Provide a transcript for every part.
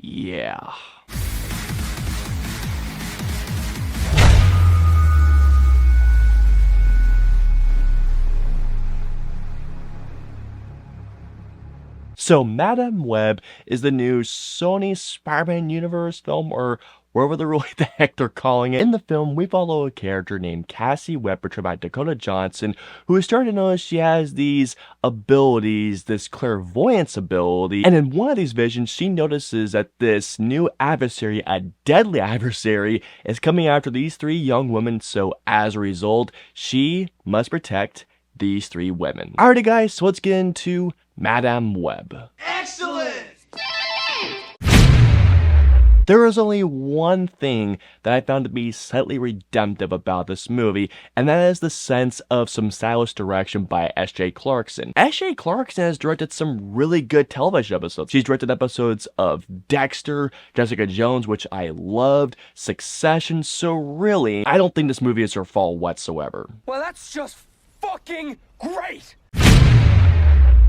Yeah. So, Madame Web is the new Sony Spider-Man Universe film, or whatever the heck they're calling it. In the film, we follow a character named Cassie Webb, portrayed by Dakota Johnson, who is starting to notice she has these abilities, this clairvoyance ability, and in one of these visions, she notices that this new adversary, a deadly adversary, is coming after these three young women, so as a result, she must protect these three women. Alrighty guys, so let's get into Madame Web. Excellent! There is only one thing that I found to be slightly redemptive about this movie, and that is the sense of some stylish direction by S.J. Clarkson. S.J. Clarkson has directed some really good television episodes. She's directed episodes of Dexter, Jessica Jones, which I loved, Succession, so really, I don't think this movie is her fault whatsoever. Well, that's just fucking great!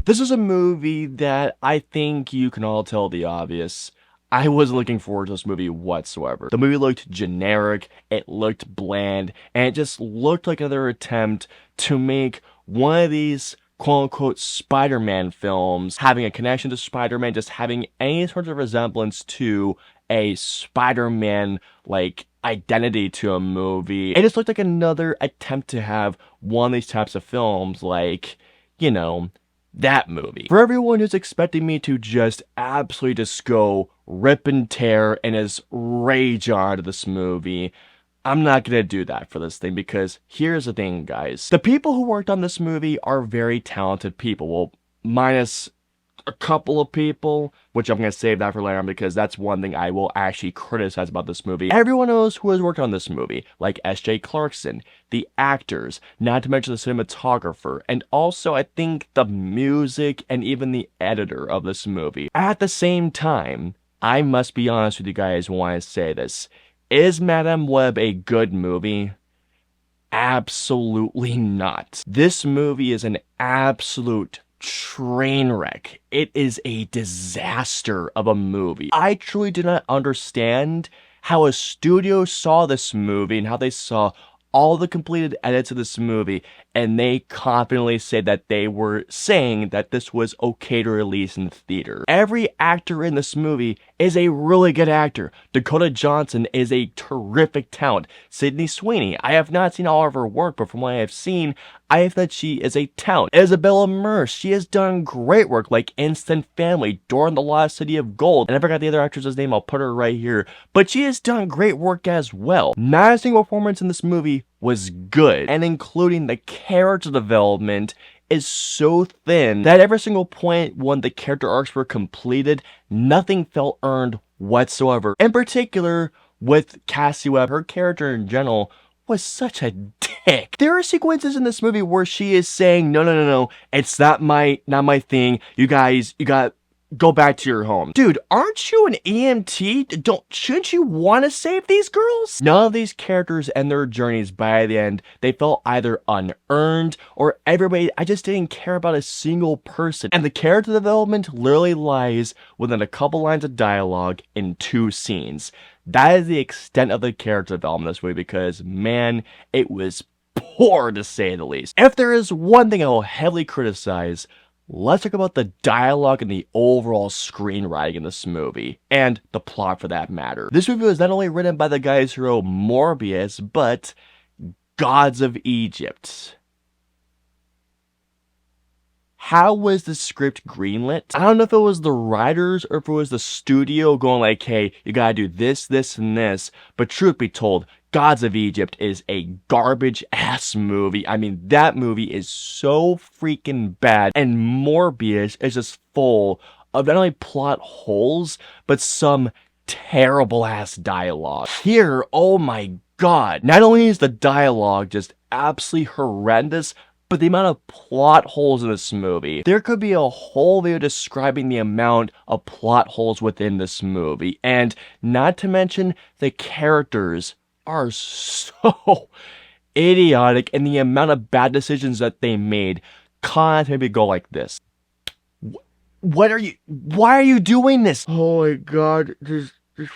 This is a movie that I think you can all tell the obvious. I wasn't looking forward to this movie whatsoever. The movie looked generic, it looked bland, and it just looked like another attempt to make one of these quote-unquote Spider-Man films, having a connection to Spider-Man, just having any sort of resemblance to a Spider-Man, like, identity to a movie. It just looked like another attempt to have one of these types of films, like, you know, that movie. For everyone who's expecting me to just absolutely just go rip and tear and just rage on to this movie, I'm not gonna do that for this thing, because here's the thing, guys. The people who worked on this movie are very talented people. Well, minus a couple of people, which I'm going to save that for later on, because that's one thing I will actually criticize about this movie. Everyone knows who has worked on this movie, like S.J. Clarkson, the actors, not to mention the cinematographer, and also I think the music and even the editor of this movie. At the same time, I must be honest with you guys when I say this. Is Madame Web a good movie? Absolutely not. This movie is an absolute train wreck. It is a disaster of a movie. I truly do not understand how a studio saw this movie and how they saw all the completed edits of this movie, and they confidently said that they were saying that this was okay to release in the theater. Every actor in this movie is a really good actor. Dakota Johnson is a terrific talent. Sydney Sweeney, I have not seen all of her work, but from what I have seen, I think that she is a talent. Isabella Merce, she has done great work like Instant Family, Dora and the Lost City of Gold, and I forgot the other actress's name, I'll put her right here, but she has done great work as well. Not a single performance in this movie was good, and including the character development is so thin that every single point when the character arcs were completed, nothing felt earned whatsoever. In particular, with Cassie Webb, her character in general was such a dick. There are sequences in this movie where she is saying, no, it's not my thing. You guys, you got go back to your home. Dude, aren't you an EMT? Shouldn't you want to save these girls? None of these characters and their journeys by the end, they felt either unearned or everybody, I just didn't care about a single person. And the character development literally lies within a couple lines of dialogue in 2 scenes. That is the extent of the character development in this movie, because, man, it was poor to say the least. If there is one thing I will heavily criticize, let's talk about the dialogue and the overall screenwriting in this movie, and the plot for that matter. This movie was not only written by the guys who wrote Morbius, but Gods of Egypt. How was the script greenlit? I don't know if it was the writers or if it was the studio going like, hey, you gotta do this, this, and this, but truth be told, Gods of Egypt is a garbage-ass movie. I mean, that movie is so freaking bad, and Morbius is just full of not only plot holes, but some terrible-ass dialogue. Here, oh my god, not only is the dialogue just absolutely horrendous, but the amount of plot holes in this movie. There could be a whole video describing the amount of plot holes within this movie, and not to mention the characters are so idiotic, and the amount of bad decisions that they made caused me to go like this. why are you doing this? Oh my god, this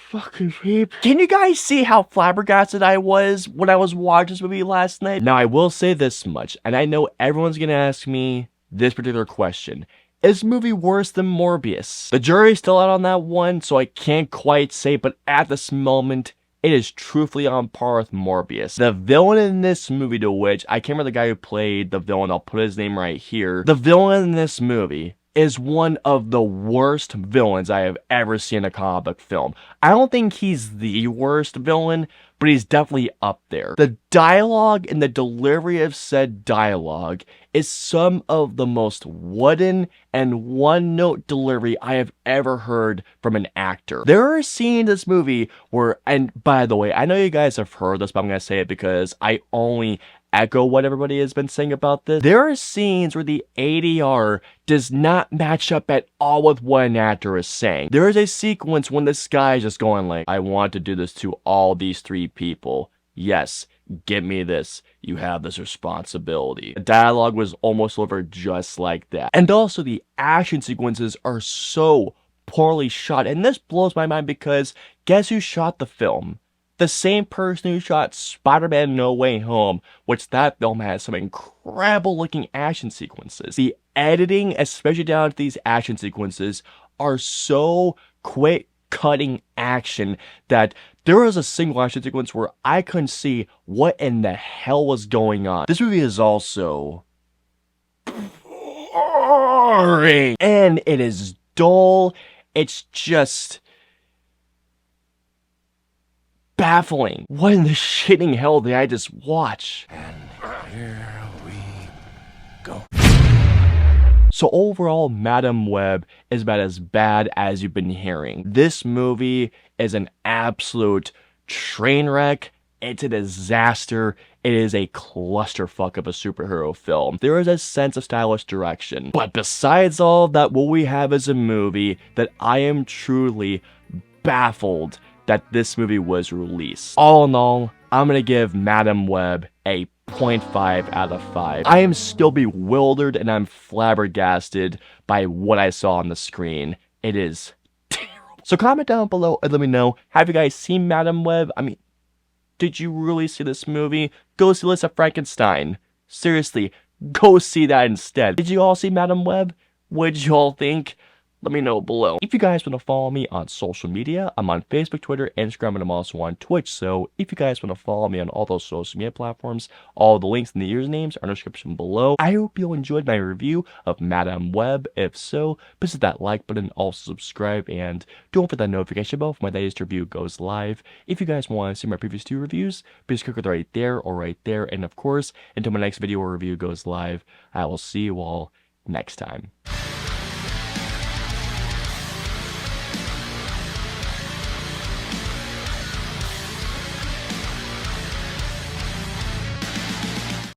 fucking people. Can you guys see how flabbergasted I was when I was watching this movie last night? Now I will say this much, and I know everyone's gonna ask me this particular question. Is the movie worse than Morbius? The jury's still out on that one, so I can't quite say, but at this moment, it is truthfully on par with Morbius. The villain in this movie, to which I can't remember the guy who played the villain, I'll put his name right here. The villain in this movie is one of the worst villains I have ever seen in a comic book film. I don't think he's the worst villain, but he's definitely up there. The dialogue and the delivery of said dialogue is some of the most wooden and one-note delivery I have ever heard from an actor. There are scenes in this movie where, and by the way, I know you guys have heard this, but I'm gonna say it because I only echo what everybody has been saying about this. There are scenes where the ADR does not match up at all with what an actor is saying. There is a sequence when this guy is just going like, I want to do this to all these 3 people. Yes, give me this. You have this responsibility. The dialogue was almost over just like that. And also the action sequences are so poorly shot. And this blows my mind because guess who shot the film? The same person who shot Spider-Man No Way Home, which that film has some incredible looking action sequences. The editing, especially down to these action sequences, are so quick cutting action that there was a single action sequence where I couldn't see what in the hell was going on. This movie is also boring, and it is dull. It's just baffling. What in the shitting hell did I just watch? And here we go. So overall, Madame Web is about as bad as you've been hearing. This movie is an absolute train wreck. It's a disaster. It is a clusterfuck of a superhero film. There is a sense of stylish direction. But besides all that, what we have is a movie that I am truly baffled that this movie was released. All in all, I'm gonna give Madame Web a 0.5 out of 5. I am still bewildered and I'm flabbergasted by what I saw on the screen. It is terrible. So comment down below and let me know, have you guys seen Madame Web? I mean, did you really see this movie? Go see Lisa Frankenstein. Seriously, go see that instead. Did you all see Madame Web? What did you all think? Let me know below. If you guys want to follow me on social media, I'm on Facebook, Twitter, Instagram, and I'm also on Twitch. So if you guys want to follow me on all those social media platforms, all the links and the usernames are in the description below. I hope you enjoyed my review of Madame Web. If so, please hit that like button, also subscribe, and don't forget that notification bell for my latest review goes live. If you guys want to see my previous 2 reviews, please click right there or right there. And of course, until my next video or review goes live, I will see you all next time.